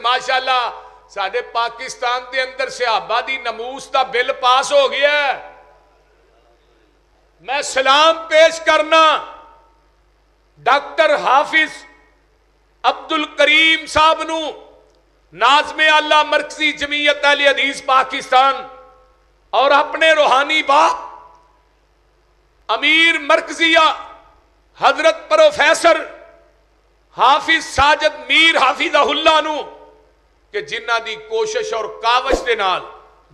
ماشاءاللہ ساڈے پاکستان دے اندر صحابہ دی نموس دا بل پاس ہو گیا ہے. میں سلام پیش کرنا ڈاکٹر حافظ عبد الکریم صاحب نو، ناظم اعلیٰ مرکزی جمعیت اہل حدیث پاکستان، اور اپنے روحانی باپ امیر مرکزیہ حضرت پروفیسر حافظ ساجد میر حافظہ اللہ نو کہ جنہ دی کوشش اور کاوش دے نال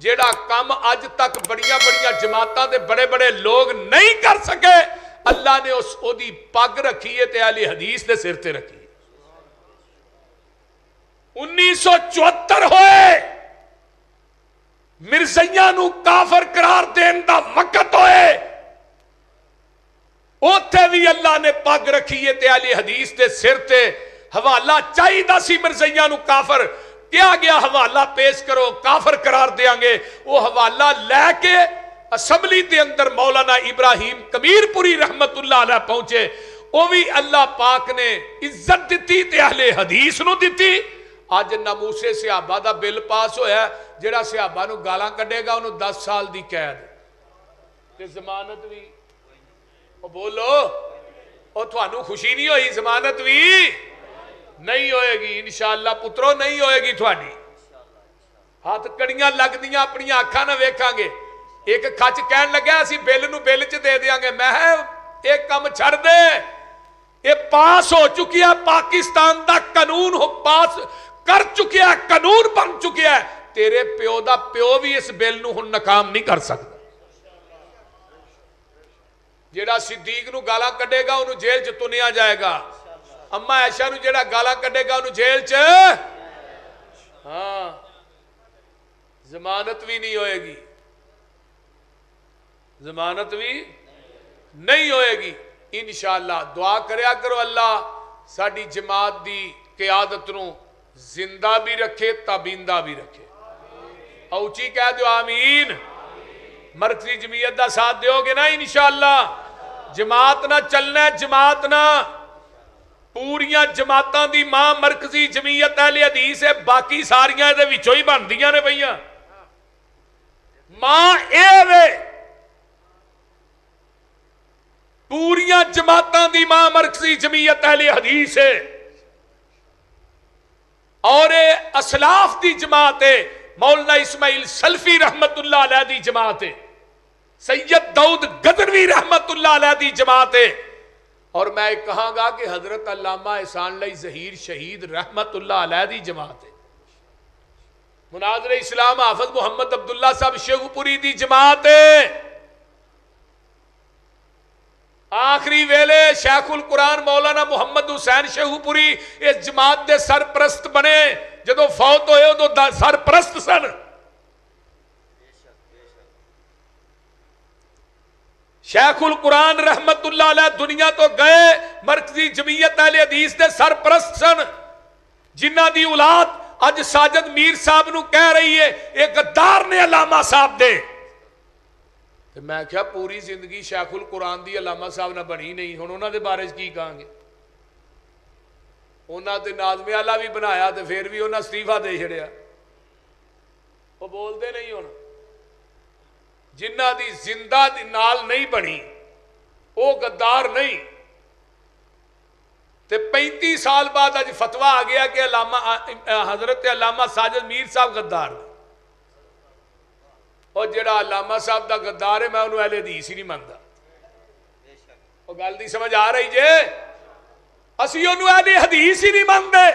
جیڑا کام اج تک بڑیاں بڑیاں جماعتاں دے بڑے بڑے لوگ نہیں کر سکے، اللہ نے اس او دی پگ رکھی ہے تے اہل حدیث دے سر تے رکھی. 1974 ہوئے مرزیاں نو کافر قرار دین دا وقت ہوئے، اوتھے بھی اللہ نے پگ رکھی ہے تے اہل حدیث دے سر تے حوالہ چاہیدہ سی مرزیاں نو کافر کیا گیا، حوالہ پیش کرو کافر قرار دیاں گے. وہ حوالہ لے کے اسمبلی دے اندر مولانا ابراہیم کبیر پوری رحمت اللہ علیہ پہنچے، وہ بھی اللہ پاک نے عزت دیتی تے اہل حدیث نو دیتی. آج ناموسے صحابہ دا بل پاس ہویا ہے، جڑا صحابہ نو گالاں کڈے گا انہوں 10 سال دی قید تے ضمانت بھی. او بولو او تھانوں خوشی نہیں ہوئی؟ ضمانت بھی نہیں ہوئے گی انشاءاللہ پترو، نہیں ہوئے گی تھوڑی. ہاتھ کڑیاں لگ دیاں اپنی آنکھاں نہ ویکھاں گے. ایک کھچ کہن لگا اسی بل نو بل چ دے دیاں گے، میں ایک کم چھڑ دے، یہ پاس ہو چکی ہے، پاکستان دا قانون ہو پاس کر چکی ہے، قانون بن چکی ہے. تیرے پیو دا پیو بھی اس بل نو ہن ناکام نہیں کر سکتا. جیڑا صدیق نو گالاں کڈے گا انہوں جیل چ تنیا جائے گا. اما عائشہ نو جیڑا گالاں کڈے گا انہوں جیل چ، ہاں ضمانت بھی نہیں ہوئے گی، ضمانت بھی نہیں ہوئے گی. انشاءاللہ دعا کریا کرو اللہ ساڈی جماعت دی قیادت نو زندہ بھی رکھے تابندہ بھی رکھے. اوچی کہہ دیو آمین. مرکزی جمعیت دا ساتھ دیو گے نا انشاءاللہ. جماعت نہ چلنا ہے، جماعت نہ پوریاں جماعتاں دی ماں مرکزی جمعیت اہل حدیث ہے، باقی ساریاں دے وچوں ہی بندیاں نے پئیاں. ماں اے وے پوریاں جماعتاں دی ماں مرکزی جمعیت اہل حدیث ہے، اور اسلاف دی جماعت ہے. مولانا اسماعیل سلفی رحمت اللہ علیہ دی جماعت ہے، سید داؤد غدروی رحمت اللہ علیہ دی جماعت ہے. اور میں کہاں گا کہ حضرت علامہ احسان اللہ ظہیر شہید رحمت اللہ علیہ دی جماعت ہے. مناظر اسلام حافظ محمد عبداللہ صاحب شیخو پوری دی جماعت ہے. آخری ویلے شیخ القرآن مولانا محمد حسین شیخو پوری اس جماعت دے سرپرست بنے، جدو فوت ہوئے تو سرپرست سن. شیخ القرآن رحمت اللہ علیہ دنیا تو گئے، مرکزی جمعیت اہل حدیث دے سرپرست سن، جنہ دی اولاد اج ساجد میر صاحب نو کہہ رہی ہے ایک غدار نے علامہ صاحب دے. میں کیا پوری زندگی شیخ القرآن دی علامہ صاحب نہ بنی نہیں، ہن انہاں دے بارے کی کہاں گے؟ انہاں تے ناظم اعلیٰ بھی بنایا تے پھر بھی انہاں استعفیٰ دے چھڑیا. وہ بولتے نہیں ہن. جنہ دی زندہ دی نال نہیں بنی وہ غدار نہیں. تے 35 سال بعد اج فتویٰ آ گیا کہ حضرت علامہ ساجد میر صاحب غدار نے. اور جڑا علامہ صاحب دا غدار ہے میں انہوں اہل حدیث ہی نہیں مانتا. وہ گل نہیں سمجھ آ رہی جے؟ اسی انہوں اہل حدیث ہی نہیں مانتے.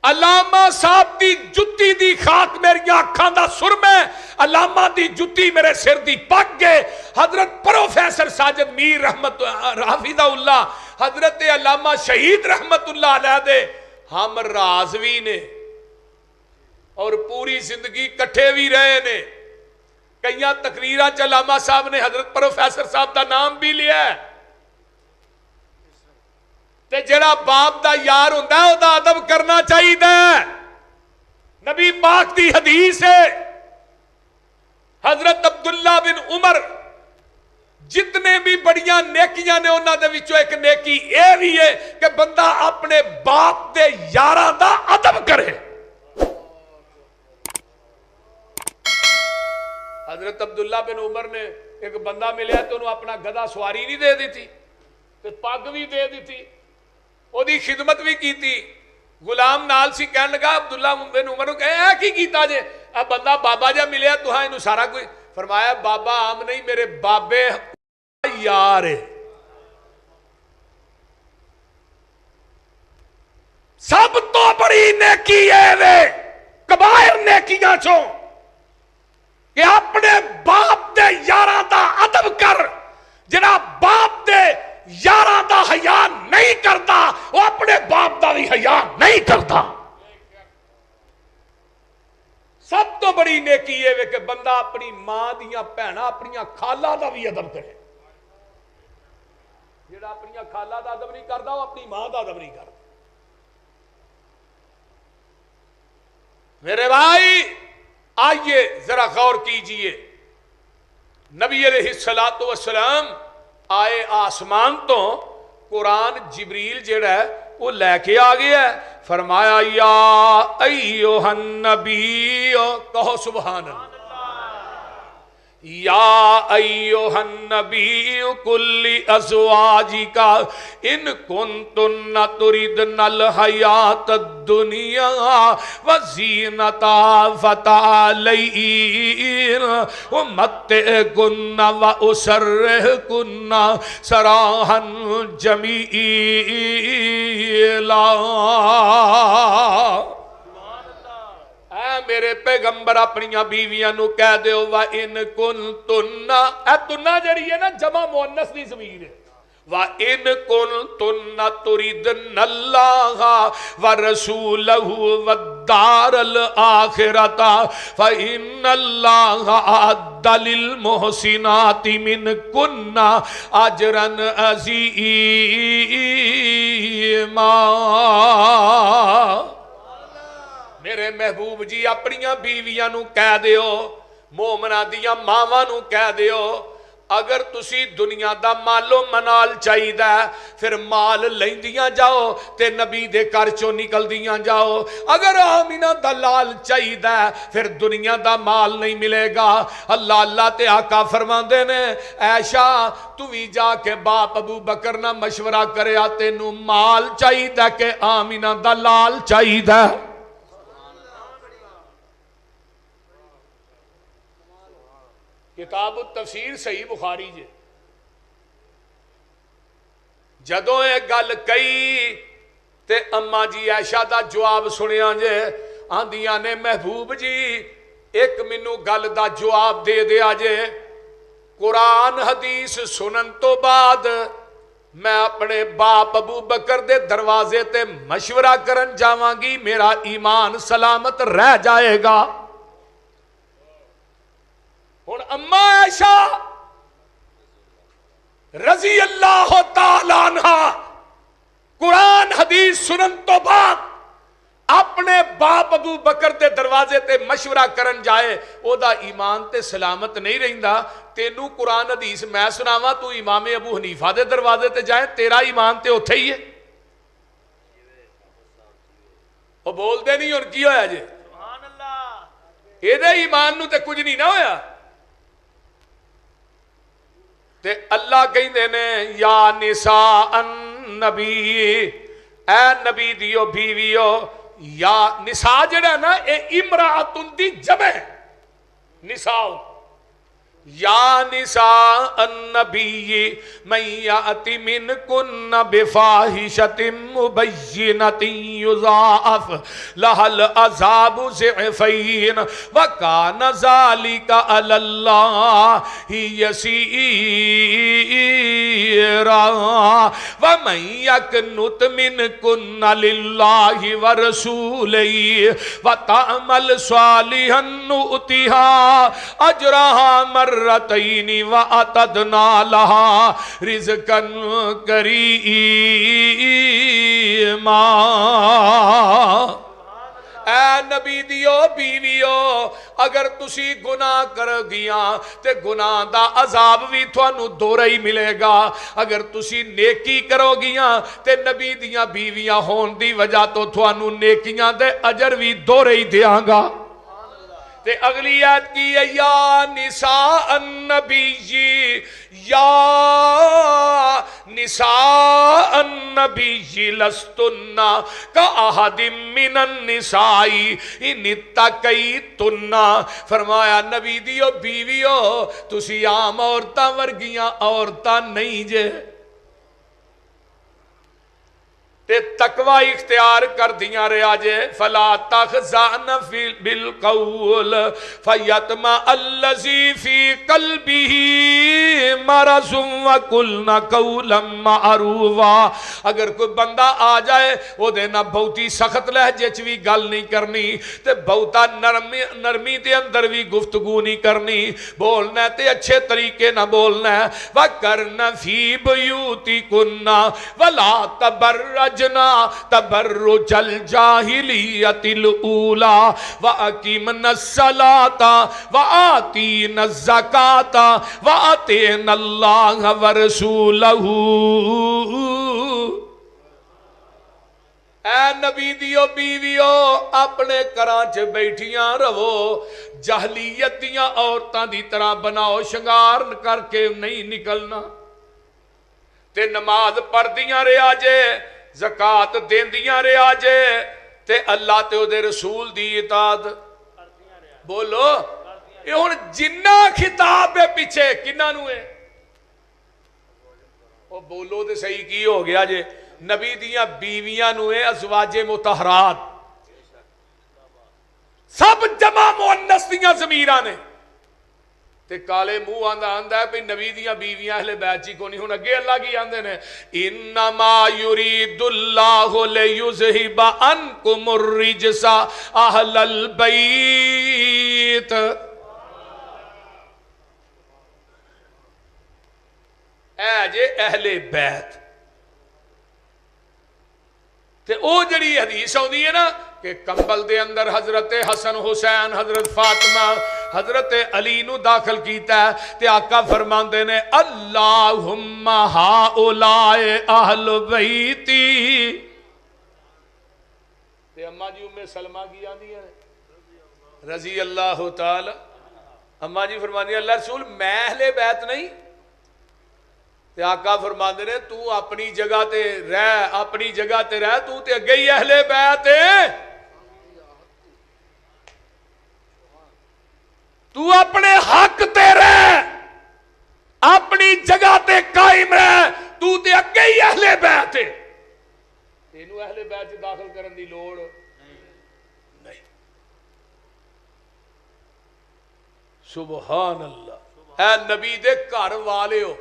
علامہ صاحب دی جتی دی خاک میری آنکھاں دا سرمے، علامہ دی جتی میرے سر دی پگ گئے. حضرت پروفیسر ساجد میر رحمت حافظہ اللہ، حضرت علامہ شہید رحمت اللہ علیہ دے ہم رازوی نے، اور پوری زندگی کٹھے بھی رہے نے. کئیاں تقریرہ چ علامہ صاحب نے حضرت پروفیسر صاحب دا نام بھی لیا ہے. تے جڑا باپ دا یار ہوندا ہے او دا ادب کرنا چاہیے. نبی پاک دی حدیث ہے، حضرت عبداللہ بن عمر جتنے بھی بڑیاں نیکیاں نے انہاں دے وچوں ایک نیکی اے بھی ہے کہ بندہ اپنے باپ دے یاراں دا ادب کرے. حضرت عبداللہ بن عمر نے ایک بندہ ملیا تو انہوں اپنا گدا سواری نہیں دے دی تھی تے پگ بھی دے دی تھی او دی خدمت بھی کی تھی غلام نال سی کہنے لگا عبداللہ بن عمر کو کہے اے کی کیتا جے اب بندہ بابا جا ملیا تو ہاں انہوں سارا کوئی فرمایا بابا عام نہیں میرے بابے یار ہے سب تو بڑی نیکی ہے وے کبائر نیکیاں چوں کہ اپنے باپ دے یاراں دا ادب کر جنا باپ دے یاراں دا حیا نہیں کرتا وہ اپنے باپ دا بھی حیا نہیں کرتا سب تو بڑی نیکی ہے کہ بندہ اپنی ماں دیاں بہناں اپنی خالہ دا بھی ادب کرے جڑا اپنی خالہ دا ادب نہیں کرتا وہ اپنی ماں دا ادب نہیں کرتا میرے بھائی آئیے ذرا غور کیجئے نبی علیہ الصلوۃ والسلام آئے آسمان تو قرآن جبریل جڑا ہے وہ لے کے آ گیا ہے فرمایا یا ایوہ النبی کہو سبحان اللہ یا ایوہ النبی کل ازواجکا ان کنتن تردن الحیات الدنیا وزینتا فتعالین ومتعکن واسرحکن سراحا جمیلا اے میرے پیغمبر اپنی بیویاں نو کہہ دیو وَإِن كُنْتُنَّ اے تُنّا جڑی ہے نا جمع مؤنث دی ضمیر ہے وَإِن كُنْتُنَّ تُرِدْنَ اللَّهَ وَرَسُولَهُ وَالدَّارَ الْآخِرَةَ فَإِنَّ اللَّهَ أَعَدَّ لِلْمُحْسِنَاتِ مِنْكُنَّ أَجْرًا عَظِيمًا میرے محبوب جی اپنی بیویاں نو کہہ دیو مومنہ دیاں ماواں نو کہہ دیو اگر تسی دنیا دا مالو منال چاہی دا پھر مال لیندیاں جاؤ تے نبی دے کر چوں نکل دیاں جاؤ اگر آمینہ دا لال چاہی دا پھر دنیا دا مال نہیں ملے گا اللہ تے آقا فرمان دینے عائشہ تو بھی جا کے باپ ابو بکر نہ مشورہ کرے آتے نو مال چاہی دا کہ آمینہ دا لال چاہی دا کتاب التفسیر صحیح بخاری جے جدوں ایک گل کئی تے اماں جی عائشہ دا جواب سنیاں جے آندیاں نے محبوب جی ایک منو گل دا جواب دے دیا جے قرآن حدیث سنن تو بعد میں اپنے باپ ابو بکر دے دروازے تے مشورہ کرن جاواں گی میرا ایمان سلامت رہ جائے گا اور اما عائشہ رضی اللہ تعالیٰ عنہ قرآن حدیث سنن تو بعد اپنے باپ ابو بکر دے دروازے تے مشورہ کرن جائے او دا ایمان تے سلامت نہیں رہندا تینوں قرآن حدیث میں سناواں تو امام ابو حنیفہ دے دروازے تے جائے تیرا ایمان تے اوتھے ہی ہے او بول دے نہیں اور کی ہویا جے سبحان اللہ اے دے ایمان نو تے کچھ نہیں نہ ہویا تے اللہ کہیں دینے یا نساء النبی اے نبی دیو بیویو یا نساء جڑا نا اے امرأتن دی جمع نساء یا نساء النبی من یأتی منکن بفاحشۃ مبینۃ یضاعف لها العذاب ضعفین وکان ذلک علی اللہ یسیرا ومن یقنط منکن للہ ورسولہ وتعمل صالحا نؤتها اجرها مرتين وأعتدنا لها رزقا كريما اے نبی دیو بیویو اگر تسی گناہ کر گیاں تے گناہ دا عذاب بھی تھانو دورہ ہی ملے گا اگر تسی نیکی کرو گیاں تے نبی دیاں بیویاں ہون دی وجہ تو تھانو نیکیاں دے اجر بھی دورہ ہی دیاں گا تے اگلی آیت کی ہے یا نساء النبی یا نساء النبی لستن کاحد من النساء ان اتقیتن، فرمایا نبی دیو بیویو تسی عام عورتاں ورگیاں عورتاں نہیں جے، تے تقوی اختیار کر دیاں رہا جے، فلا تخضعن بالقول فیطمع الذی فی قلبہ مرض وقلن قولا معروفا، اگر کوئی بندہ آ جائے وہ دینا بہتی سخت لہجے چ بھی گل نہیں کرنی تے بہتا نرمی دے اندر بھی گفتگو نہیں کرنی، بولنا تے اچھے طریقے نہ بولنا، وَقَرْنَ فِي بُيُوتِكُنَّ وَلَا تَبَرَّجْنَ تبرج الجاہلیت الاولی وَأَقِمْنَ الصَّلَاةَ وَآتِينَ الزَّكَاةَ وَأَطِعْنَ اللَّهَ وَرَسُولَهُ۔ اے نبی دیو بیویو اپنے کراں چ بیٹھیاں رہو، جاہلیت دیاں عورتاں دی طرح بناؤ شنگار کر کے نہیں نکلنا، تے نماز پڑھدیاں رہا جے، زکات دیندیاں رہا جے، تے اللہ تے او دے رسول دی اطاعت بولو۔ یہ ہن جنہ خطاب ہے پیچھے کنہاں نوں ہے؟ او بولو تے صحیح کی ہو گیا جے؟ نبی دیاں بیویاں نوں ہے، ازواج مطہرات، سب جمع مؤنث دیاں ضمیراں نے، تے کالے منہ آندا ہے بھئی نبی دیاں بیویاں اہل بیت جی کو نہیں، ہن اگے اللہ کی آندے نے انما یرید اللہ لیذہب عنکم الرجس اہل البیت، اے جے اہل بیت، تے او جڑی حدیث ہوندی ہے نا کہ کمبل دے اندر حضرت حسن حسین حضرت فاطمہ حضرت علی نو داخل کیتا ہے، تے آقا فرماندے نے اللہم ہاؤلائے اہل بیتی، تے اماں جی ام سلمہ کی آندی ہے رضی اللہ تعالی، اماں جی فرماندی اللہ رسول میں اہل بیت نہیں، تے آقا فرماندے نے تو اپنی جگہ تے رہ، اپنی جگہ تے رہ، تو تے اگے ہی اہل بیت ہے، تو اپنے حق تے رہ، اپنی جگہ تے قائم رہ، تو تے اگے ہی اہل بیت ہے، تینوں اہل بیت داخل کرن دی لوڑ نہیں۔ سبحان اللہ، اے نبی دے گھر والے ہو،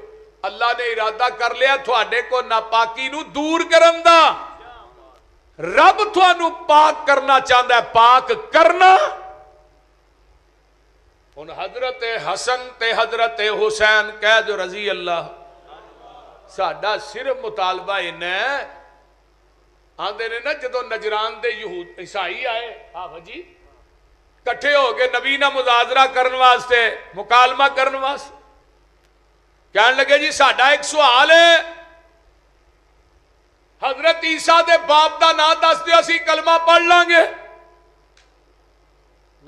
اللہ نے ارادہ کر لیا تھوڑے کو ناپاکی نو دور کرن دا، رب تھوانو پاک کرنا چاہتا ہے، پاک کرنا۔ ان حضرت حسن تے حضرت حسین کہہ دو رضی اللہ، ساڈا صرف مطالبہ انہیں آندے نے نا جدو نجران دے یہود عیسائی آئے حافظ جی کٹھے ہو گئے نبی نہ مذاکرہ کرن واسطے، مکالمہ کرن واسطے، کہنے لگے جی ساڈا ایک سوال ہے، حضرت عیسیٰ دے باپ دا نام دس دیو اسی کلمہ پڑھ لیں گے۔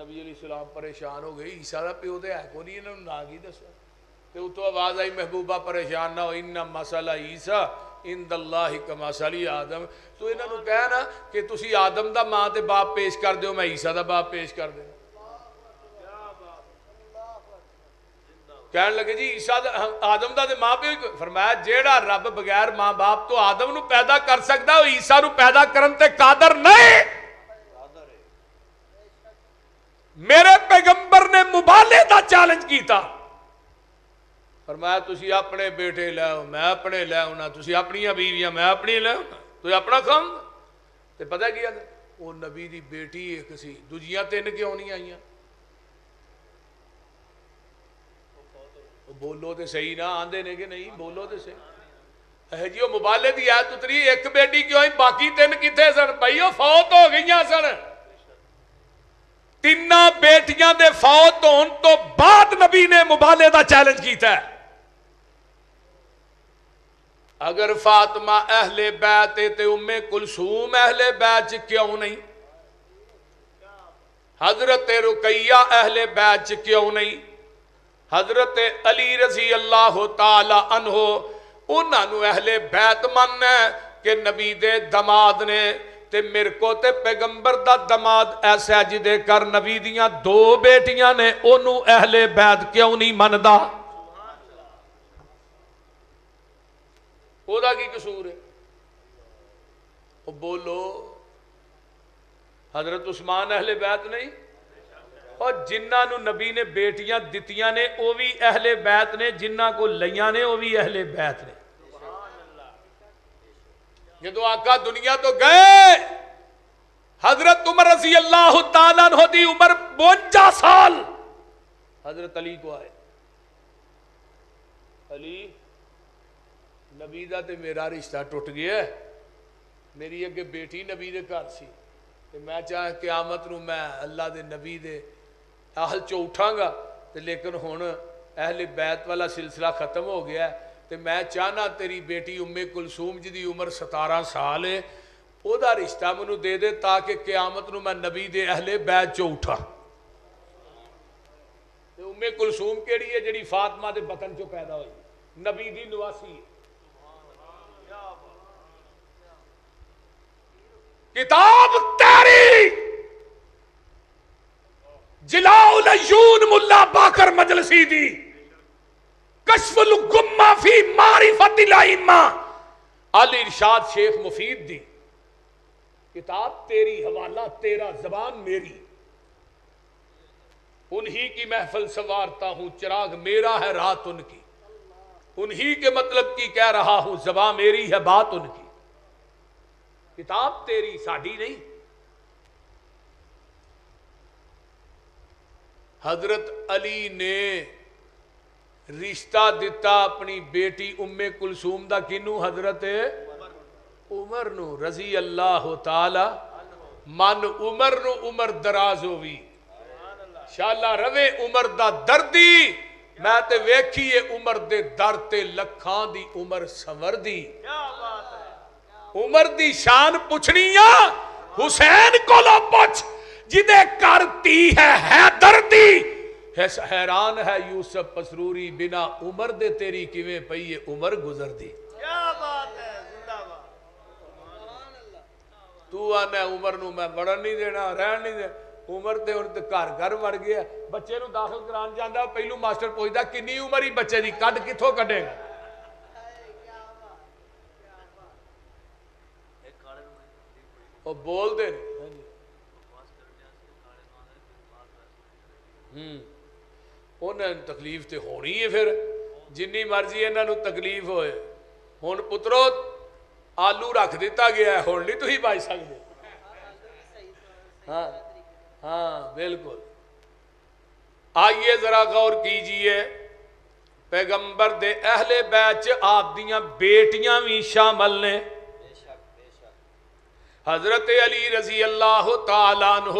نبی علیہ السلام پریشان ہو گئے، عیسیٰ دا پیو دے ہے کو نہیں، انہوں نے نام کی دسا، تے اتو آواز آئی محبوبہ پریشان نہ ہو، ان مسئلہ عیسیٰ عند اللہ کمثل آدم، تو انہوں نے کہنا کہ تسی آدم دا ماں تے باپ پیش کر دیو، میں عیسیٰ دا باپ پیش کر دیں۔ کہنے لگے جی عیسیٰ آدم دا دے ماں پہ، فرمایا جیڑا رب بغیر ماں باپ تو آدم نو پیدا کر سکتا ہے، عیسیٰ نو پیدا کرن تے قادر نہیں۔ میرے پیغمبر نے مبالغے دا چیلنج کیتا، فرمایا تسی اپنے بیٹے لے آؤ میں اپنے لے آؤنا، تسی اپنی بیویاں میں اپنی لے آؤنا، تو اپنا کھاؤں گا۔ تے پتہ کیا وہ نبی دی بیٹی ایک سی، دوجیاں تین کیوں نہیں آئیاں؟ بولو تے صحیح نہ آندے نے کہ نہیں، بولو تے صحیح۔ اے جی وہ مبالغے دی آیت اتری، ایک بیٹی کیوں آئی باقی تین کتے سن؟ بھائی وہ فوت ہو گئیاں سن، تینہ بیٹیاں دے فوت ہون تو بعد نبی نے مبالغے دا چیلنج کیتا ہے۔ اگر فاطمہ اہل بیت تے ام کلثوم اہل بیت کیوں نہیں؟ حضرت رقیہ اہل بیت چ کیوں نہیں؟ حضرت علی رضی اللہ تعالی عنہ انہاں نو اہل بیت مننا ہے کہ نبی دے دماد نے، تے میرے کو تے پیغمبر دا دماد ایسا ہے جدے کر نبی دیاں 2 بیٹیاں نے، انہوں اہل بیت کیوں نہیں مندا؟ او دا کی قصور ہے؟ او بولو، حضرت عثمان اہل بیت نہیں؟ اور جنہ نو نبی نے بیٹیاں دتیاں نے وہ بھی اہل بیت نے، جنہ کو لیاں نے وہ بھی اہل بیت نے۔ جدو آقا دنیا تو گئے، حضرت عمر رضی اللہ تعالیٰ عنہ دی عمر 52 سال، حضرت علی کو آئے، علی نبی دا تے میرا رشتہ ٹوٹ گیا ہے، میری اگے بیٹی نبی دے گھر سی، تے میں چاہے قیامت نو میں اللہ دے نبی دے اہل چو اٹھاں گا، تے لیکن ہن اہل بیت والا سلسلہ ختم ہو گیا ہے، تے میں چاہنا تیری بیٹی ام کلثوم جی دی عمر 17 سال ہے، او دا رشتہ منو دے دے تاکہ قیامت نو میں نبی دے اہل بیت چو اٹھا۔ تے ام کلثوم کیڑی ہے؟ جڑی فاطمہ دے بطن چو پیدا ہوئی، نبی دی نواسی ہے۔ کتاب تیری جلاء العیون ملا باقر مجلسی دی، کشف الغمہ فی معرفت الائمہ الارشاد شیخ مفید دی، کتاب تیری، حوالہ تیرا، زبان میری، انہی کی محفل سنوارتا ہوں، چراغ میرا ہے رات ان کی، انہی کے مطلب کی کہہ رہا ہوں، زبان میری ہے بات ان کی، کتاب تیری، ساڑھی نہیں۔ حضرت علی نے رشتہ دیتا اپنی بیٹی ام کلثوم دا کنو؟ حضرت عمر نو رضی اللہ تعالی من عمر نو عمر دراز ہوئی، شاءاللہ روے عمر دا دردی، میں تے ویکھیے عمر دے در تے لکھاں دی عمر سنور دی، عمر دی شان پوچھنیاں حسین کو لو پوچھ جدے کرتی ہے حیدر دی، حیران ہے یوسف پسروری بنا عمر دے تیری کیویں پئی عمر گزر دی۔ کیا بات ہے، زندہ باد۔ تو آنا عمر نو میں بڑھن نہیں دینا، رہن نہیں دینا، عمر تے ان تے گھر وڑ گیا، بچے نو داخل کران جاندا، پہلو ماسٹر پوچھدا کنی عمر ہی بچے دی، کڈ کتھوں کڈے گا؟ وہ بول دے انہیں تکلیف تے ہونی ہے، پھر جنی مرضی انہاں نو تکلیف ہوئے، ہن پترو آلو رکھ دیتا گیا ہے، ہن نہیں تو ہی بچ سکتے۔ ہاں ہاں بالکل۔ آئیے ذرا غور کیجئے، پیغمبر دے اہل بیت آپ دیاں بیٹیاں بھی شامل نے، حضرت علی رضی اللہ تعالیٰ عنہ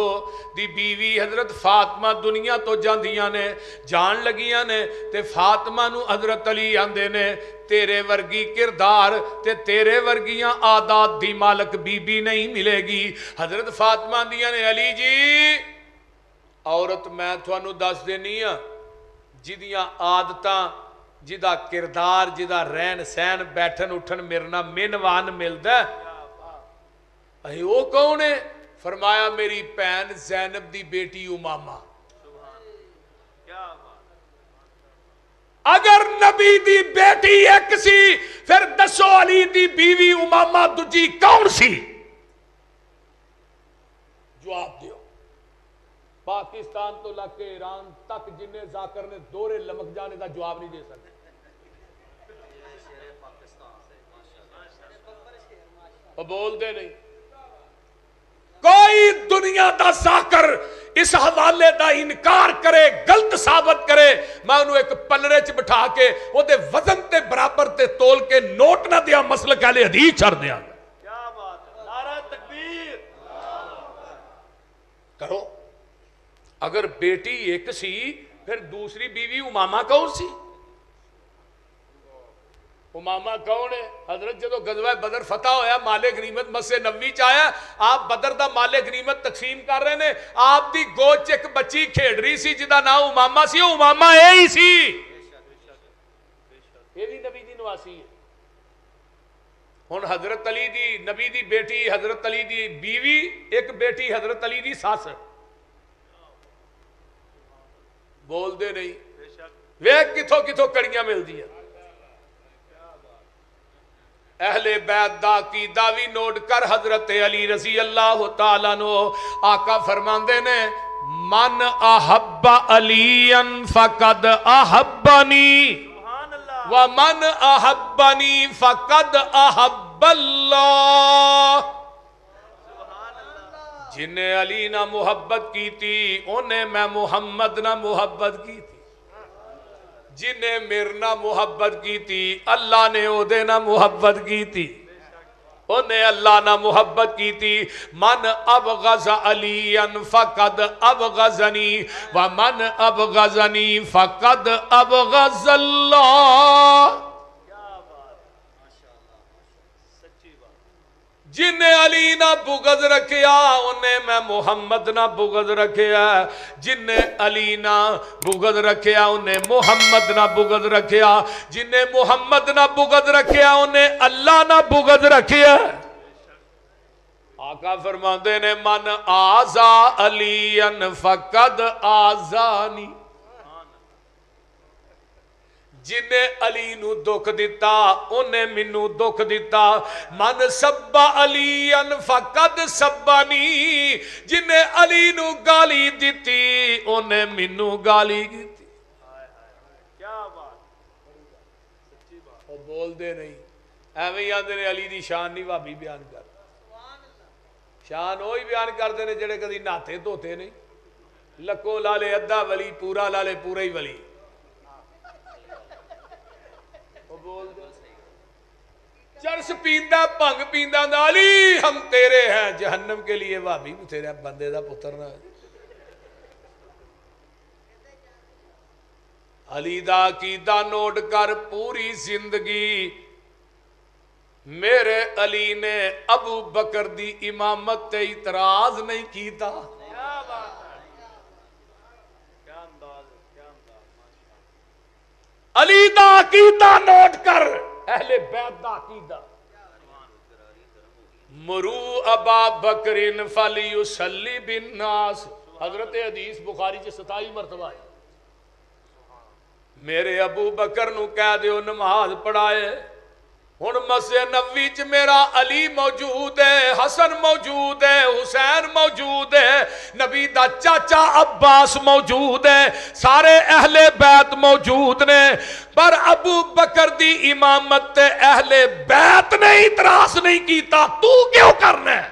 دی بیوی حضرت فاطمہ دنیا تو جاندیاں نے، جان لگیاں نے، تے فاطمہ نو حضرت علی آندے نے تیرے ورگی کردار تے تیرے ورگیاں عادات دی مالک بی بی نہیں ملے گی۔ حضرت فاطمہ دیاں نے علی جی عورت میں تھانو دس دینی ہاں جدیاں عادتاں، جدا کردار، جدا رہن سہن بیٹھن اٹھن مرنا منوان ملدا ہے، اہی وہ کون ہے؟ فرمایا میری پہن زینب دی بیٹی امامہ۔ اگر نبی دی بیٹی ایک سی پھر دسو علی دی بیوی امامہ دجی کون سی؟ جواب دیو۔ پاکستان تو لگ کے ایران تک جنہیں ذاکر نے دورے لمک جانے دا جواب نہیں دے سکتے۔ بول دے نہیں، کوئی دنیا دا ذاکر اس حوالے دا انکار کرے، غلط ثابت کرے، میں انہوں ایک پلڑے چ بٹھا کے وہ دے وزن تے برابر تے تول کے نوٹ نہ دیا، مسلک اہل حدیث چھڑ دیا۔ کیا بات ہے، نعرہ تکبیر کرو۔ اگر بیٹی ایک سی پھر دوسری بیوی امامہ کون سی؟ امامہ کون ہے؟ حضرت جدو غزوہ بدر فتح ہویا مال غنیمت مسجد نبوی چ آیا آپ بدر دا مال غنیمت تقسیم کر رہے نے آپ دی گود چ ایک بچی کھیڑ رہی سی جدا نام امامہ سی امامہ اے ہی سی یہ بھی نبی دی نواسی ہے ہن حضرت علی دی نبی دی بیٹی حضرت علی دی بیوی ایک بیٹی حضرت علی دی ساس بول دے نہیں ویکھ کتھوں کتھوں کڑیاں مل دیا اہل بیت دا عقیدہ وی نوٹ کر حضرت علی رضی اللہ تعالیٰ عنہ آقا فرماندے نے من احب علی فقد احبنی ومن احبنی فقد احب اللہ جن نے علی نہ محبت کی تھی انہیں میں محمد نہ محبت کی تھی جن نے میرے نہ محبت کی تھی اللہ نے اودے نہ محبت کی تھی انہیں اللہ نہ محبت کی تھی من ابغض علی فقد ابغضنی ومن ابغضنی فقد ابغض اللہ جن نے علی نہ بغض رکھیا انہیں میں محمد نہ بغض رکھیا جن نے علی نہ بغض رکھیا انہیں محمد نہ بغض رکھیا جن نے محمد نہ بغض رکھیا انہیں اللہ نہ بغض رکھیا آقا فرماندے نے من آزا علی فقد آزانی جن نے علی نو دکھ دیتا انہیں منو دکھ دیتا من سبا علی فقد سبانی جن نے علی نو گالی دیتی انہیں منو گالی دیتی کیا بات سچی بات وہ بول دے نہیں ایویں آندے نے علی دی شان نہیں بھابی بیان کر شان وہی بیان کرتے ہیں جڑے کدی نہاتے دھوتے نہیں لکو لالے ادھا ولی پورا لالے پورا ہی ولی چرس پیندہ پنگ پیندہ علی ہم تیرے ہیں جہنم کے لیے بھابی تیرے بندے دا پتر نہ علی دا عقیدہ نوٹ کر پوری زندگی میرے علی نے ابو بکر دی امامت تے اعتراض نہیں کیتا علی دا عقیدہ نوٹ کر اہل بیت دا عقیدہ مرو ابا بکر فلیصلی بالناس حضرت حدیث بخاری چ 27 مرتبہ ہے میرے ابو بکر نو کہہ دیو نماز پڑھائے ہن مسجد نبوی چ میرا علی موجود ہے حسن موجود ہے حسین موجود ہے نبی دا چاچا عباس موجود ہے سارے اہل بیت موجود نے پر ابو بکر دی امامت تے اہل بیت نے اعتراض نہیں کیتا تو کیوں کرنا ہے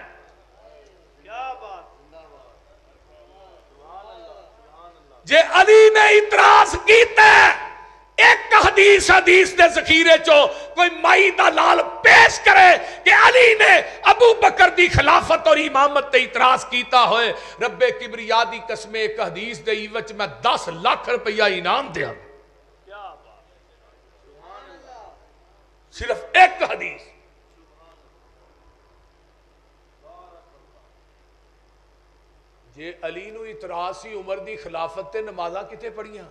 کیا بات جے علی نے اعتراض کیتا ہے ایک حدیث دے ذخیرے چو کوئی مائی دا لال پیش کرے کہ علی نے ابو بکر دی خلافت اور امامت تے اعتراض کیتا ہوئے رب کبریا دی قسم ایک حدیث دے وچ میں 10 لاکھ روپیہ انعام دیا صرف ایک حدیث جے علی نو اعتراض سی عمر دی خلافت تے نمازاں کتے پڑھیاں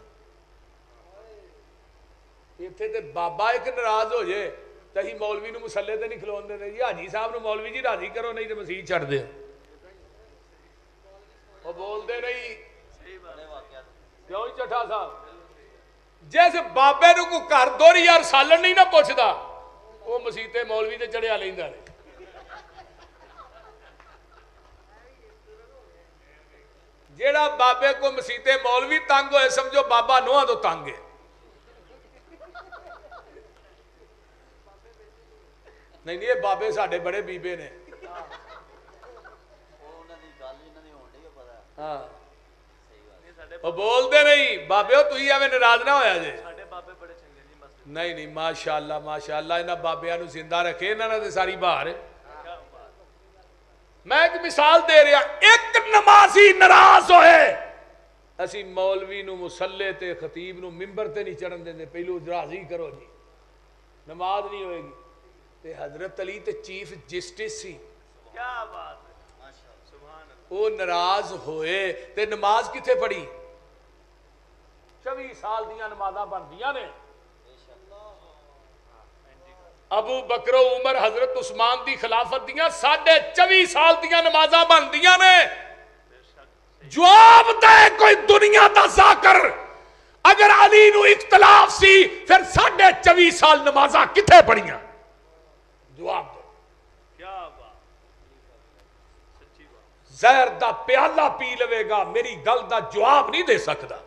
اتنے تے بابا ایک ناراض ہو جائے تو ہی مولوی نو مسلے تے نہیں کھلون دے جی حاجی صاحب نو مولوی جی راضی کرو نہیں تو مسیح چھڑ دے وہ بول دے نہیں کیوں ہی چٹھا صاحب جیسے بابے نو کو گھر دوری یار سالن نہیں نہ پوچھدا وہ مسیح تے مولوی تے چڑھیا لیندا ہے جیڑا بابے کو مسیح تے مولوی تنگ ہوئے سمجھو بابا نوہاں تو تنگ ہے نہیں نہیں یہ بابے ساڑھے بڑے بیبے نے بول دے نہیں بابے ہو تو ہی ہمیں ناراض نہ ہویا جے نہیں نہیں ماشاءاللہ انہاں بابیاں نو زندہ رکھے انہاں نے ساری باہر ہے میں ایک مثال دے رہا ایک نمازی ناراض ہوئے اسی مولوی نو مسلے تے خطیب نو ممبر تے نہیں چڑھن دیں دے پہلو راضی کرو جی نماز نہیں ہوئے گی. تے حضرت علی تے چیف جسٹس سی, کیا بات ہے, سبحان اللہ. وہ ناراض ہوئے تے نماز کتھے پڑھی؟ 24 سال دیاں نمازاں بندیاں نے. ابو بکر و عمر حضرت عثمان دی خلافت دیاں 24.5 سال دیاں نمازاں بندیاں نے. جواب دے کوئی دنیا دا ذاکر, اگر علی نو اختلاف سی پھر 24.5 سال نمازاں کتھے پڑھیاں؟ جواب دے. کیا بات, سچی بات. زہر دا پیالہ پی لوے گا, میری گل دا جواب نہیں دے سکتا.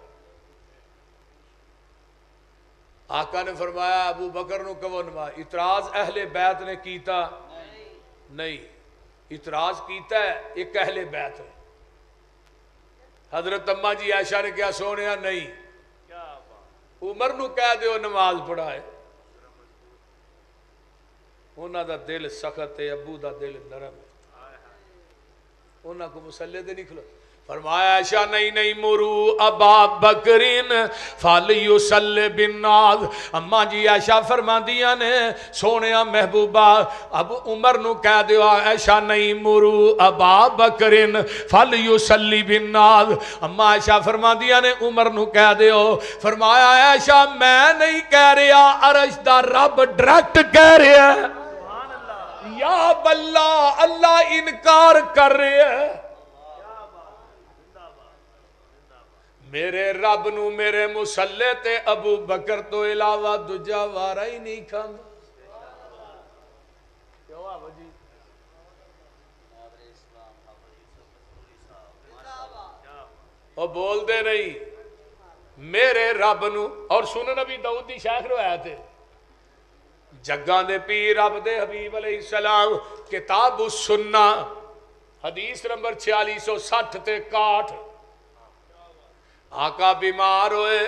آقا نے فرمایا ابو بکر نو کہو نماز. اعتراض اہل بیت نے کیتا نہیں, اعتراض کیتا ہے ایک اہل بیت ہے. حضرت اماں جی عائشہ نے کیا سونیا نہیں, کیا بات. عمر نو کہہ دیو نماز پڑھائے. انہاں دا دل سخت ہے, ابو دا دل نرم ہے, انہاں کو مسلے دے نکلو. فرمایا عائشہ نہیں مرو ابا بکرین فلیصلی بالناس. اماں جی عائشہ فرماندیاں نے سونیا محبوبہ اب عمر نو کہہ دیو عائشہ نہیں مرو ابا بکرین فلیصلی بالناس. اماں عائشہ فرماندیاں نے عمر نو کہہ دیو. فرمایا عائشہ میں نہیں کہہ رہا, عرش دا رب ڈائریکٹ کہہ رہا ہے. یا باللہ, اللہ انکار کر رہے ہیں. میرے رب نو میرے مسلے تے ابو بکر تو علاوہ دجا وارا ہی نہیں کھاندا. کیوں آبا جی؟ وہ بول دے نہیں میرے رب نو. اور سنن نبی داؤد دی شیخ روایت ہے, جگاں دے پیر رب دے حبیب علیہ السلام کتاب السنہ حدیث نمبر 4660 تے 61. آقا بیمار ہوئے,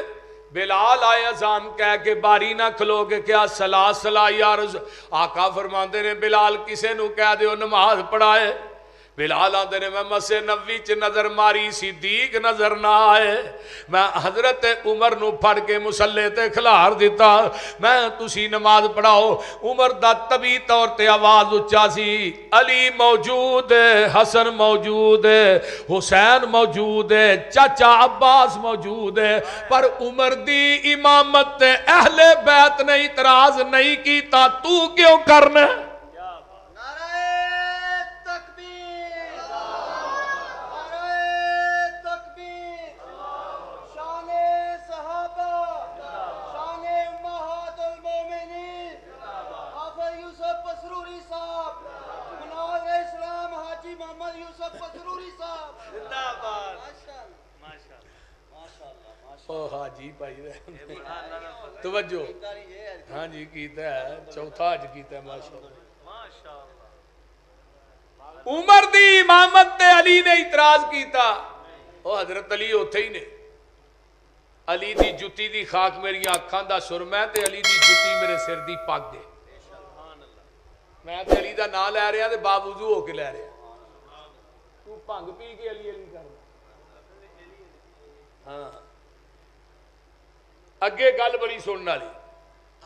بلال آئے اذان کہہ کے باری نہ کھلو گے کیا صلاح صلاح یا رسول. آقا فرماندے نے بلال کسے نو کہہ دیو نماز پڑھائے. بلال آندے نے میں مسجد نبوی چ نظر ماری, صدیق نظر نہ آئے. میں حضرت عمر نو پھڑ کے مسلے تے کھلار دیتا, میں تسی نماز پڑھاؤ. عمر دا طبی طور تے آواز اچا سی, علی موجود ہے, حسن موجود ہے, حسین موجود ہے, چاچا عباس موجود ہے, پر عمر دی امامت تے اہل بیت نے اعتراض نہیں کیتا, تو کیوں کرنا؟ حاجی بھائی توجہ, ہاں جی کیتا ہے, چوتھا حج کیتا ہے ماشاءاللہ. عمر دی امامت تے علی نے اعتراض کیتا. او حضرت علی اوتھے ہی نے. علی دی جُتی دی خاک میری آنکھاں دا سرما ہے تے علی دی جُتی میرے سر دی پاک دے. میں تے علی دا نام لے رہا تے باوضو ہو کے لے رہا. تو بھنگ پی کے علی علی کر. ہاں اگے گل بڑی سننے والی.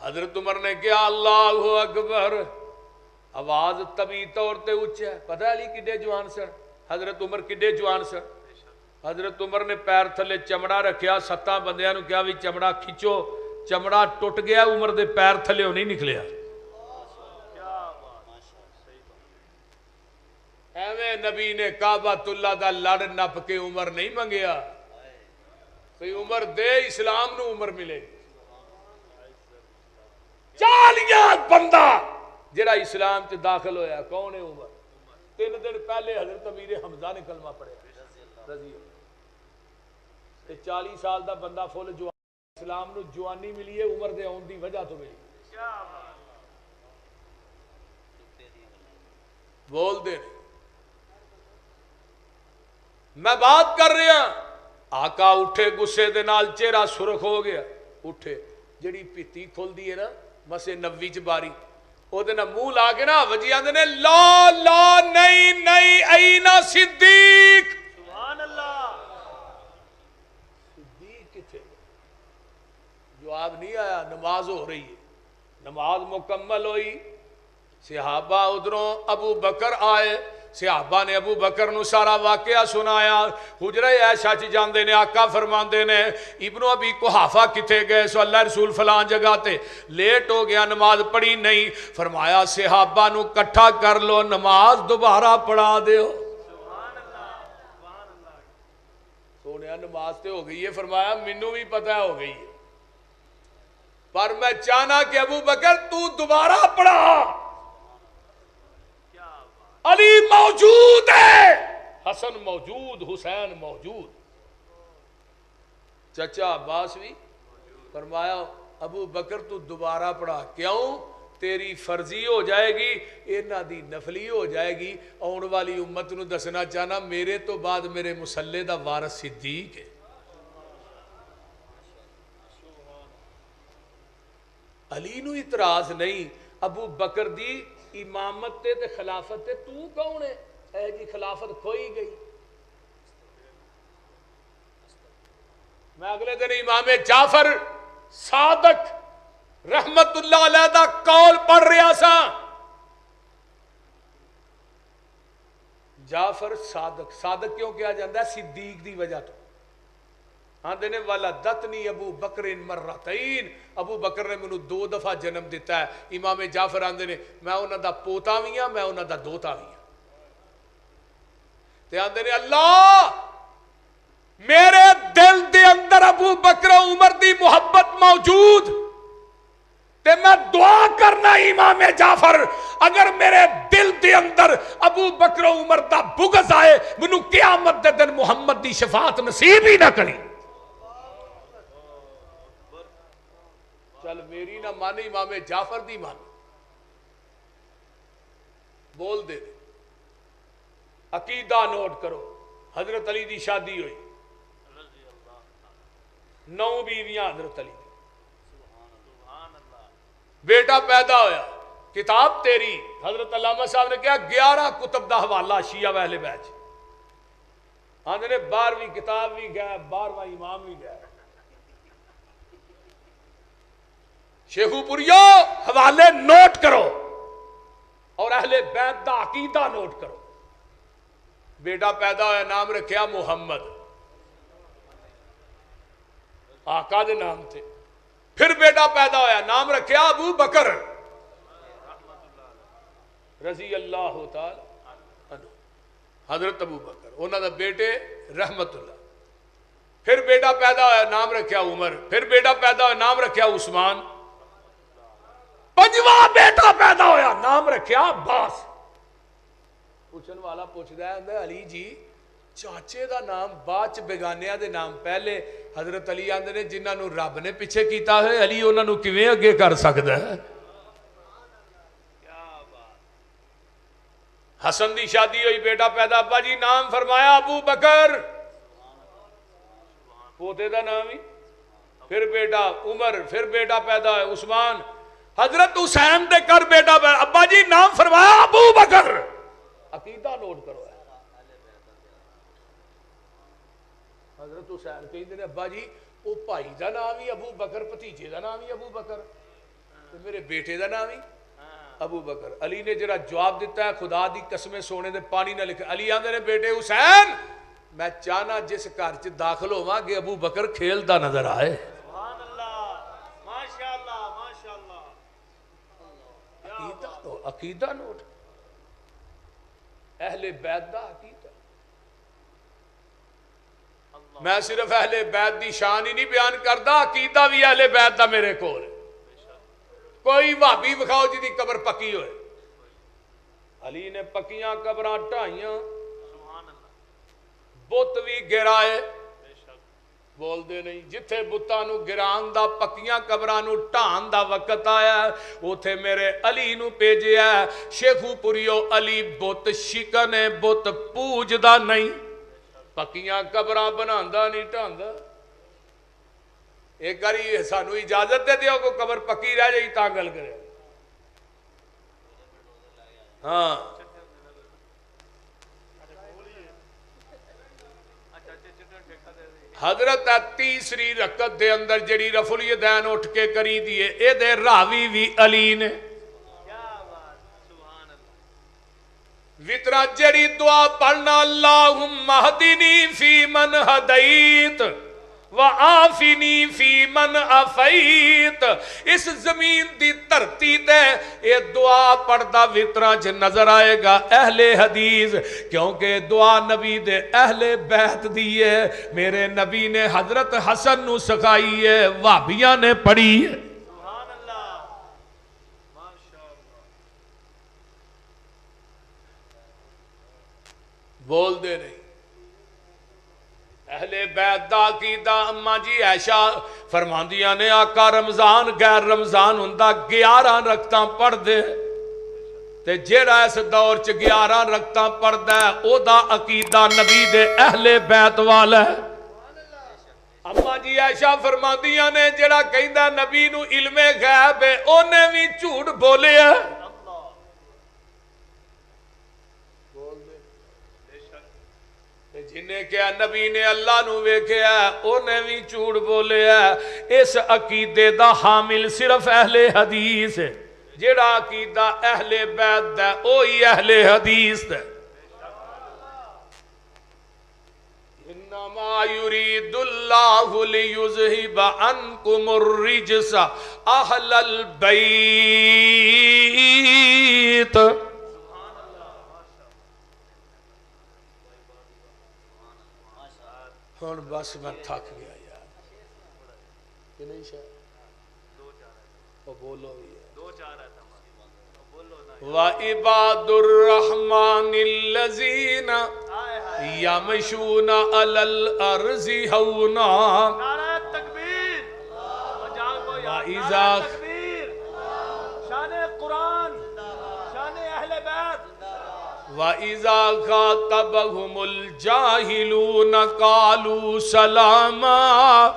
حضرت عمر نے کہا اللہ اکبر, آواز طبی طور تے اونچا ہے. پتہ ہے علی کڈے جوان سن, حضرت عمر کڈے جوان سن. حضرت عمر نے پیر تھلے چمڑا رکھیا, 7 بندیاں نو کہا بھی چمڑا کھچو, چمڑا ٹوٹ گیا, عمر دے پیر تھلے نہیں نکلیا. ایویں نبی نے کعبۃ اللہ دا لڑ نپ کے عمر نہیں منگیا. کوئی عمر دے اسلام نو عمر ملے. 40 بندہ جڑا اسلام چ داخل ہویا کون ہے عمر. 3 دن پہلے حضرت امیر حمزہ نے کلمہ پڑھیا رضی اللہ. 40 سال دا بندہ فل جوان, اسلام نو جوانی ملی ہے عمر دے آن دی وجہ تو ملی. بول دے میں بات کر رہا. آقا اٹھے غصے دے نال, چہرہ سرخ ہو گیا. اٹھے جڑی پیتی کھل دی ہے نا مسجد نبوی چ باری, او دے نا منہ لا کے نا وجی آندے نے لا لا نہیں نہیں اینا صدیق. سبحان اللہ. صدیق کتھے؟ جواب نہیں آیا. نماز ہو رہی ہے, نماز مکمل ہوئی، صحابہ ادھروں ابو بکر آئے، صحابہ نے ابو بکر نو سارا واقعہ سنایا۔ حجرہ عائشہ چ جاندے نے، آقا فرماندے نے ابن ابی قحافہ کتے گئے سو اللہ رسول فلان جگہ تے لیٹ ہو گیا، نماز پڑھی نہیں، فرمایا صحابہ نو کٹھا کر لو، نماز دوبارہ پڑھا دیو۔ سونے نماز تے ہو گئی ہے، فرمایا مینوں بھی پتہ ہو گئی ہے، پر میں چاہنا کہ ابو بکر تو دوبارہ پڑھا۔ علی موجود ہے، حسن موجود، حسین موجود، چچا عباس بھی، فرمایا ابو بکر تو دوبارہ پڑھا، کیوں؟ تیری فرضی ہو جائے گی، اینا دی نفلی ہو جائے گی، آن والی امت نو دسنا چاہنا میرے تو بعد میرے مسلح دا وارث صدیق ہے۔ علی نو اعتراض نہیں، ابو بکر دی امامت تے خلافت تے تو کون ہے؟ اے جی خلافت کھوئی گئی۔ میں اگلے دن امام جعفر صادق رحمت اللہ علیہ دا قول پڑھ رہا سا، جعفر صادق، صادق کیوں کیا جاندہ ہے؟ صدیق دی وجہ تو آندے نے ولدتنی ابو بکر مرتین، ابو بکر نے منو 2 دفعہ جنم دیتا ہے۔ امام جعفر آندے نے میں انہاں دا پوتا بھی ہاں، میں انہاں دا دوتا بھی ہاں۔ تے آندے نے اللہ میرے دل دے اندر ابو بکر و عمر دی محبت موجود، تے میں دعا کرنا امام جعفر اگر میرے دل دے اندر ابو بکر و عمر دا بغض آئے، منو قیامت دے دن محمد دی شفاعت نصیب ہی نہ کری۔ چل میری نہ مانی، امام جعفر دی مان، بول دے دے۔ عقیدہ نوٹ کرو، حضرت علی دی شادی ہوئی، 9 بیویاں حضرت علی دی، بیٹا پیدا ہویا، کتاب تیری حضرت علامہ صاحب نے کہا 11 کتب دا حوالہ شیعہ و اہل بیت، آندھے نے 12ویں کتاب بھی گیا، 12واں امام بھی گیا۔ شیخو پوریو حوالے نوٹ کرو اور اہل بیت دا عقیدہ نوٹ کرو۔ بیٹا پیدا ہویا، نام رکھیا محمد، آقا دے نام تھے۔ پھر بیٹا پیدا ہویا، نام رکھیا ابو بکر رضی اللہ تعالی عنہ، حضرت ابو بکر، انہاں دا بیٹے رحمت اللہ۔ پھر بیٹا پیدا ہویا، نام رکھیا عمر۔ پھر بیٹا پیدا ہویا، نام رکھیا عثمان۔ 5واں بیٹا پیدا ہویا، نام رکھیا عباس۔ پوچھن والا پوچھدا ہے علی جی چاچے دا نام بعد بیگانیاں دے نام پہلے، حضرت علی آندے نے جنہاں نو رب نے پیچھے کیتا ہے علی انہاں نو کیویں اگے کر سکدا ہے؟ حسن دی شادی ہوئی، بیٹا پیدا، ابا جی نام فرمایا ابو بکر، پوتے دا نام ہی۔ پھر بیٹا عمر، پھر بیٹا پیدا ہے عثمان۔ حضرت حسین دے کر بیٹا پیدا، ابا جی نام فرمایا ابو بکر۔ عقیدہ نوٹ کرو، حضرت حسین کہیں دے ابا جی وہ بھائی دا نام ہی ابو بکر، بھتیجے دا نام ہی ابو بکر، تو میرے بیٹے دا نام ہی ابو بکر۔ علی نے جرا جواب دیتا ہے خدا دی قسمیں سونے دے پانی نہ لکھا۔ علی آندے نے بیٹے حسین میں چاہنا جس گھر چ داخل ہوواں کہ ابو بکر کھیلدا نظر آئے۔ سبحان اللہ، ماشاءاللہ ماشاءاللہ۔ عقیدہ نوٹ، اہل بیت دا عقیدہ۔ میں صرف اہل بیت دی شان ہی نہیں بیان کردا، عقیدہ بھی اہل بیت دا میرے کول۔ کوئی وہابی بکھاؤ جی دی قبر پکی ہوئے، علی نے پکیاں قبراں ٹھائیاں، بت بھی گرائے، بول دے نہیں جتھے بتاں نو گران دا پکیاں قبراں نو ٹھان دا وقت آیا اوتھے میرے علی نو بھیجیا۔ شیخو پوریو علی بت شکنے بت پوجدا نہیں، پکیاں قبراں بناندا نہیں ٹھاندا۔ ایک گاری سانو اجازت دے دیو کو قبر پکی رہ جائی تا گل کرے۔ ہاں حضرت تیسری رکعت دے اندر جڑی رفع الیدین اٹھ کے کری دیے اے دے راوی بھی علی نے وطرہ جڑی دعا پڑھنا اللہم اہدنی فی من ہدیت وآفنی فی من عفیت اس زمین دی دھرتی تے یہ دعا پڑھدا وطرہ چ نظر آئے گا اہل حدیث کیونکہ دعا نبی دے اہل بیت دی ہے میرے نبی نے حضرت حسن نو سکھائی ہے وہابیاں نے پڑھی ہے سبحان اللہ ماشاءاللہ بول دے نہیں اہل بیت دا عقیدہ اماں جی عائشہ فرماندیاں نے آقا رمضان غیر رمضان ہوندا 11 رکعتاں پڑھ دے تے جیڑا اس دور چ 11 رکعتاں پڑھدا ہے او دا عقیدہ نبی دے اہل بیت والا ہے اماں جی عائشہ فرماندیاں نے جیڑا کہندا نبی نو علم غیب ہے اونے وی جھوٹ بولیا جنہیں کیا نبی نے اللہ نو ویکھیا انہیں بھی جھوٹ بولیا اس عقیدے دا حامل صرف اہل حدیث ہے جیڑا عقیدہ اہل بیت دا اوہی اہل حدیث دا انما یرید اللہ لیذہب عنکم الرجس اہل البیت ہون بس میں تھک گیا یار کہ نہیں شاید وہ بولو بھی ہے وَعِبَادُ الرَّحْمَنِ الَّذِينَ يَمْشُونَ عَلَى الْأَرْضِ هَوْنًا نعرہ تکبیر وَإِذَا شان قرآن شان اہل بیت وَإِذَا خَاطَبَهُمُ الْجَاهِلُونَ قَالُوا سَلَامًا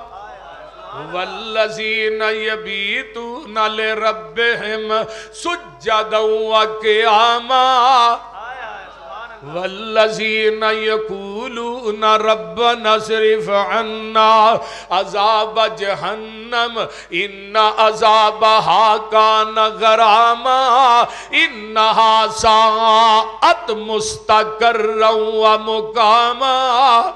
وَالَّذِينَ يَبِيتُونَ لِرَبِّهِمْ سُجَّدًا وَقِيَامًا وَالَّذِينَ يَقُولُونَ رَبَّنَا اصْرِفْ عَنَّا عَذَابَ جَهَنَّمَ إِنَّ عَذَابَهَا كَانَ غَرَامًا إِنَّهَا سَاءَتْ مُسْتَقَرًّا وَمُقَامًا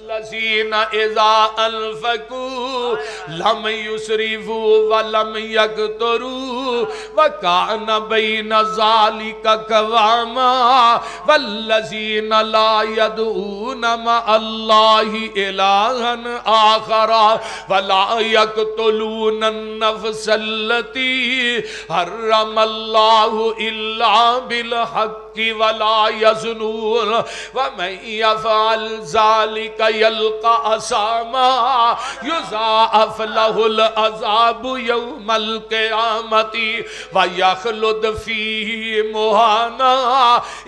والذین اذا انفقوا لم یسرفوا ولم یقتروا وکان بین ذالک قواما والذین لا یدعون مع اللہ الہا آخر ولا یقتلون النفس التي حرم اللہ الا بالحق ولا یزنون ومن یفعل ذالک یلقى اساما یضاعف له العذاب یوم القیامت ویخلد فیہ مہانا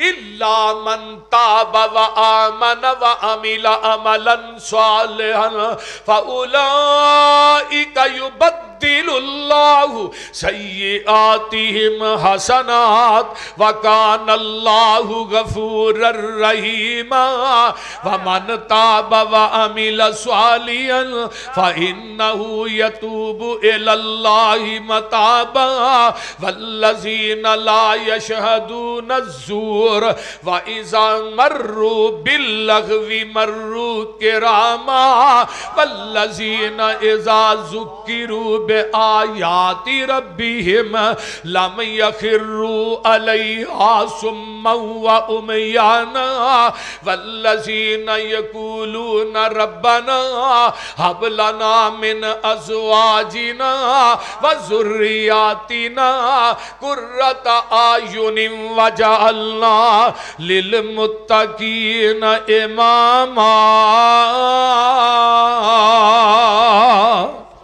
الا من تاب وآمن وعمل عملا صالحا فاولئک یبدل اللہ سیئاتہم حسنات وکان اللہ غفورا رحیما ومن تاب وعمل صالحا فإنه يتوب إلى الله متابا والذين لا يشهدون الزور وإذا مروا باللغو مروا كراما والذين إذا ذكروا بآيات ربهم لم يخروا عليها صما وعميانا والذين يقولون ربنا هب لنا من ازواجنا وذرياتنا قرة اعين وجعلنا للمتقين اماما